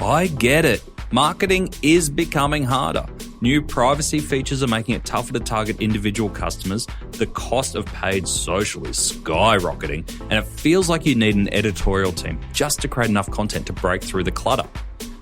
I get it. Marketing is becoming harder. New privacy features are making it tougher to target individual customers. The cost of paid social is skyrocketing, and it feels like you need an editorial team just to create enough content to break through the clutter.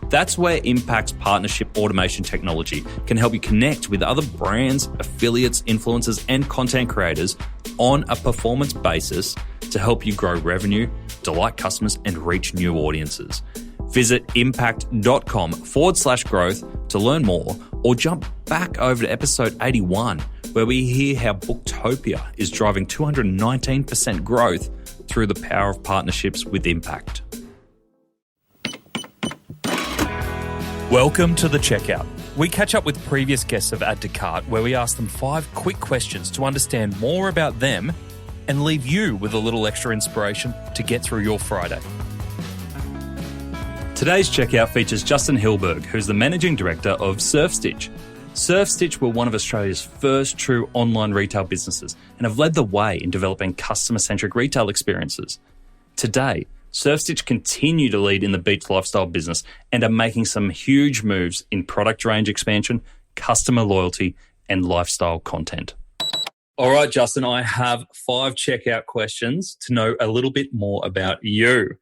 That's where Impact's partnership automation technology can help you connect with other brands, affiliates, influencers, and content creators on a performance basis to help you grow revenue, delight customers, and reach new audiences. Visit impact.com/growth to learn more, or jump back over to episode 81, where we hear how Booktopia is driving 219% growth through the power of partnerships with Impact. Welcome to The Checkout. We catch up with previous guests of Add to Cart, where we ask them 5 quick questions to understand more about them and leave you with a little extra inspiration to get through your Friday. Today's checkout features Justin Hillberg, who's the Managing Director of Surfstitch. Surfstitch were one of Australia's first true online retail businesses and have led the way in developing customer-centric retail experiences. Today, Surfstitch continue to lead in the beach lifestyle business and are making some huge moves in product range expansion, customer loyalty, and lifestyle content. All right, Justin, I have 5 checkout questions to know a little bit more about you.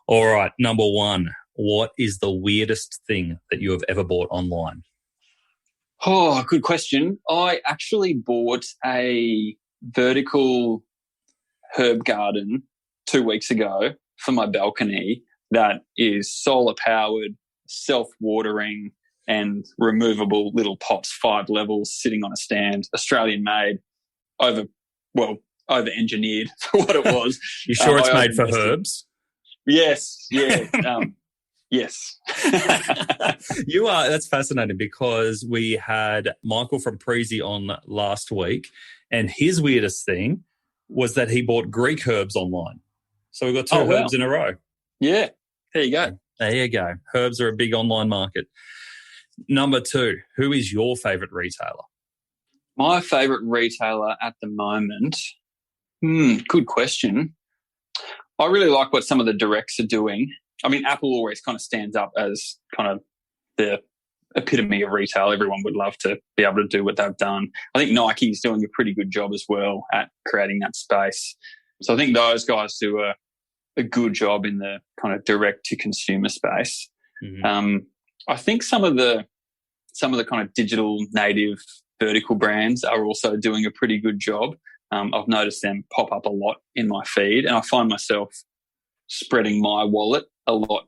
All right, number 1, what is the weirdest thing that you have ever bought online? Oh, good question. I actually bought a vertical herb garden 2 weeks ago for my balcony that is solar powered, self-watering, and removable little pots, 5 levels, sitting on a stand, Australian made, over-engineered for what it was. You sure it's made for herbs? Yes, yeah. Yes. You are. That's fascinating, because we had Michael from Preezy on last week, and his weirdest thing was that he bought Greek herbs online. So we've got 2 herbs in a row. Yeah, there you go. There you go. Herbs are a big online market. Number 2, who is your favourite retailer? My favourite retailer at the moment? Good question. I really like what some of the directs are doing. I mean, Apple always kind of stands up as kind of the epitome of retail. Everyone would love to be able to do what they've done. I think Nike is doing a pretty good job as well at creating that space. So I think those guys do a good job in the kind of direct-to-consumer space. Mm-hmm. I think some of the kind of digital native vertical brands are also doing a pretty good job. I've noticed them pop up a lot in my feed, and I find myself spreading my wallet a lot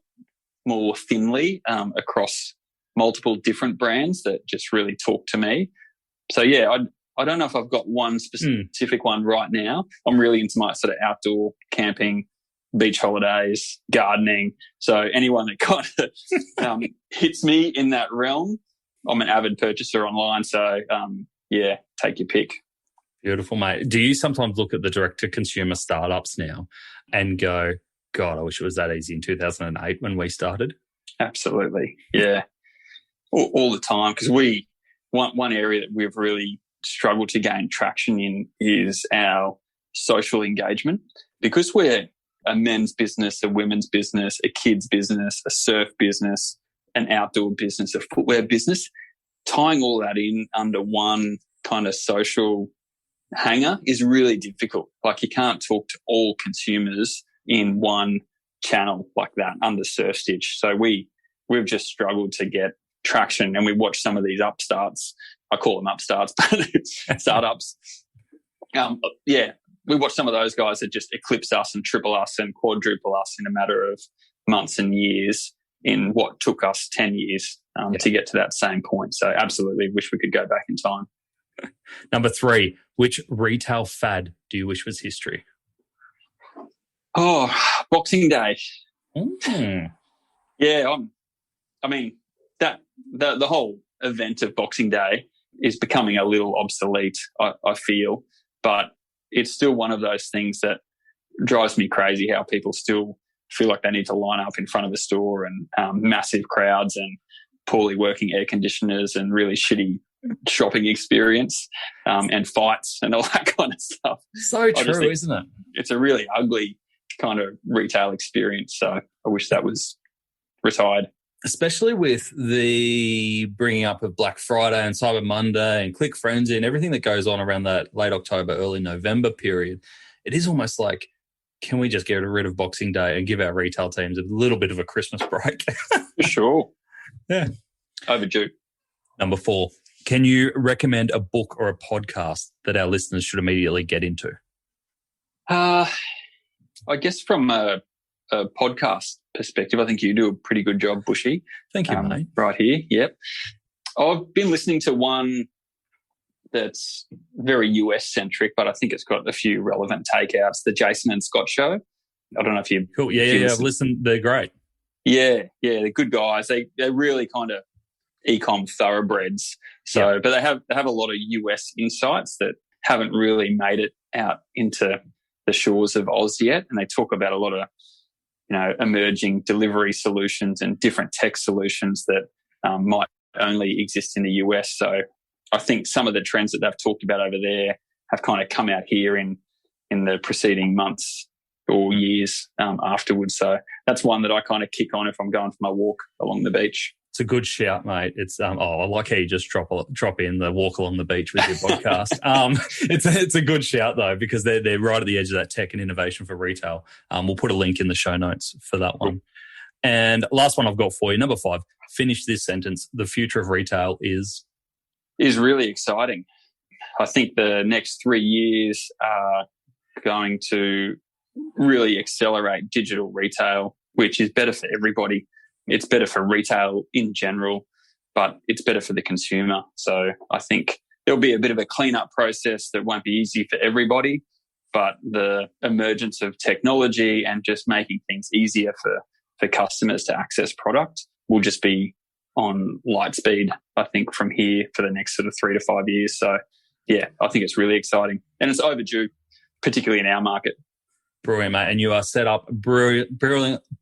more thinly across multiple different brands that just really talk to me. So, yeah, I don't know if I've got one specific one right now. I'm really into my sort of outdoor camping, beach holidays, gardening. So anyone that kind of hits me in that realm, I'm an avid purchaser online. So, yeah, take your pick. Beautiful, mate. Do you sometimes look at the direct-to-consumer startups now and go, God, I wish it was that easy in 2008 when we started? Absolutely, yeah. All the time, because one area that we've really struggled to gain traction in is our social engagement. Because we're a men's business, a women's business, a kids business, a surf business, an outdoor business, a footwear business, tying all that in under one kind of social hanger is really difficult. Like, you can't talk to all consumers in one channel like that under Surfstitch. So we've just struggled to get traction, and we watch some of these upstarts. I call them upstarts, but startups. Yeah, we watch some of those guys that just eclipse us and triple us and quadruple us in a matter of months and years in what took us 10 years to get to that same point. So absolutely wish we could go back in time. Number 3, which retail fad do you wish was history? Oh, Boxing Day. Mm-hmm. Yeah, I mean, that the whole event of Boxing Day is becoming a little obsolete, I feel, but it's still one of those things that drives me crazy, how people still feel like they need to line up in front of a store, and massive crowds and poorly working air conditioners and really shitty shopping experience and fights and all that kind of stuff. So true, isn't it? It's a really ugly kind of retail experience. So I wish that was retired. especially with the bringing up of Black Friday and Cyber Monday and Click Frenzy and everything that goes on around that late October, early November period, it is almost like, can we just get rid of Boxing Day and give our retail teams a little bit of a Christmas break? For sure. Yeah. Overdue. Number 4, can you recommend a book or a podcast that our listeners should immediately get into? I guess from a podcast perspective, I think you do a pretty good job, Bushy. Thank you, mate. Right here, yep. I've been listening to one that's very US-centric, but I think it's got a few relevant takeouts, the Jason and Scott Show. I don't know if you... Cool. Yeah, I've listened. They're great. Yeah, they're good guys. They're really kind of e-com thoroughbreds. So, yeah. But they have a lot of US insights that haven't really made it out into the shores of Oz yet, and they talk about a lot of emerging delivery solutions and different tech solutions that might only exist in the US. So I think some of the trends that they've talked about over there have kind of come out here in the preceding months or years afterwards. So that's one that I kind of kick on if I'm going for my walk along the beach. It's a good shout, mate. It's I like how you just drop in the walk along the beach with your podcast. It's a good shout though, because they're right at the edge of that tech and innovation for retail. We'll put a link in the show notes for that one. And last one I've got for you, number 5. Finish this sentence. The future of retail is really exciting. I think the next 3 years are going to really accelerate digital retail, which is better for everybody. It's better for retail in general, but it's better for the consumer. So I think there'll be a bit of a cleanup process that won't be easy for everybody, but the emergence of technology and just making things easier for customers to access product will just be on light speed, I think, from here for the next sort of 3 to 5 years. So, yeah, I think it's really exciting. And it's overdue, particularly in our market. Brilliant, mate. And you are set up brilliant.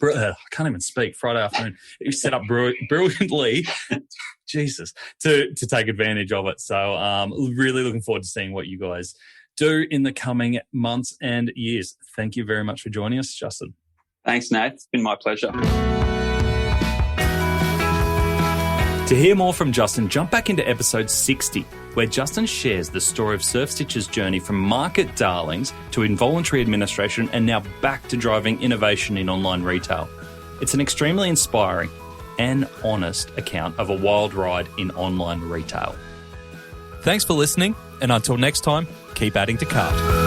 I can't even speak. Friday afternoon. You're set up brilliantly, Jesus, to take advantage of it. So really looking forward to seeing what you guys do in the coming months and years. Thank you very much for joining us, Justin. Thanks, Nate. It's been my pleasure. To hear more from Justin, jump back into episode 60, where Justin shares the story of Surfstitch's journey from market darlings to involuntary administration and now back to driving innovation in online retail. It's an extremely inspiring and honest account of a wild ride in online retail. Thanks for listening, and until next time, keep adding to cart.